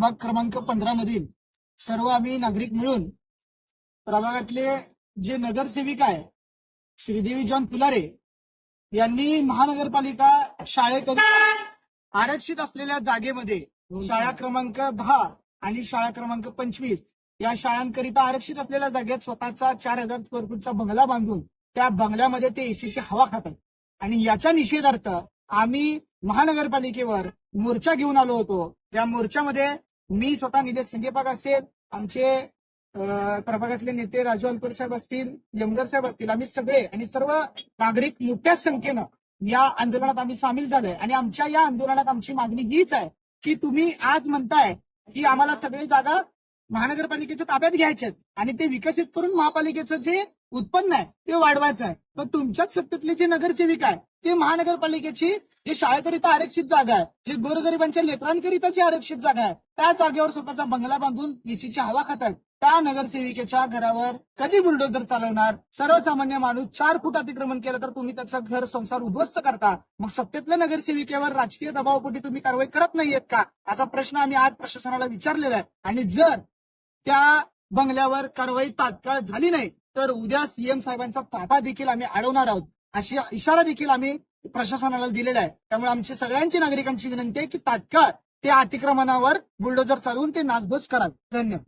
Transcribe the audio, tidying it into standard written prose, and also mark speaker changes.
Speaker 1: प्रभाग क्रमांक 15 मधील सर्व आम्ही नागरिक मिळून प्रभागातले जे नगरसेविका आहे श्रीदेवी जॉन फुलारे यांनी महानगरपालिका शाळेकरिता आरक्षित असलेल्या जागेमध्ये शाळा क्रमांक 10 आणि शाळा क्रमांक 25 या शाळांकरिता आरक्षित असलेल्या जागेत स्वतःचा 4000 स्क्वेअर फूटचा बंगला बांधून त्या बंगल्यामध्ये ते एसीची हवा खातात आणि याच्या निषेधार्थ आम्ही महानगरपालिकेवर मोर्चा घेऊन आलो होतो। या मोर्चामध्ये मी स्वतः निलेश संगेपाक असेल, आमचे प्रभागातले नेते राजू अलकर साहेब असतील, यमगर साहेब असतील, आम्ही सगळे आणि सर्व नागरिक मोठ्या संख्येनं या आंदोलनात आम्ही सामील झालोय आणि आमच्या या आंदोलनात आमची मागणी हीच आहे की तुम्ही आज म्हणताय की आम्हाला सगळे जागा महानगरपालिकेच्या ताब्यात घ्यायच्यात आणि ते विकसित करून महापालिकेचं जे उत्पन्न आहे ते वाढवायचं आहे। पण तुमच्याच सत्तेतले जे नगरसेविक आहे ते महानगरपालिकेची जे शाळेकरिता आरक्षित जागा आहे, जे गोरगरिबांच्या लेकरांकरिताची आरक्षित जागा आहे, त्या जागेवर स्वतःचा बंगला बांधून एसीची हवा खातात। त्या नगरसेविकेच्या घरावर कधी बुलडोजर चालवणार? सर्वसामान्य माणूस 4 फूट अतिक्रमण केलं तर तुम्ही त्याचा घर संसार उद्ध्वस्त करता। मग सत्तेतल्या नगरसेविकेवर राजकीय दबावापोटी तुम्ही कारवाई करत नाहीयेत का, असा प्रश्न आम्ही आज प्रशासनाला विचारलेला आहे। आणि जर त्या बंगल्यावर कारवाई तात्काळ झाली नाही तर उद्या सीएम साहेबांचा ताबा देखील आम्ही अडवणार आहोत, अशी इशारा देखील आम्ही प्रशासनाला दिलेला आहे। त्यामुळे आमची सगळ्यांची नागरिकांची विनंती आहे की तात्काळ त्या अतिक्रमणावर बुलडोजर चालवून ते नासधूस करावे। धन्यवाद।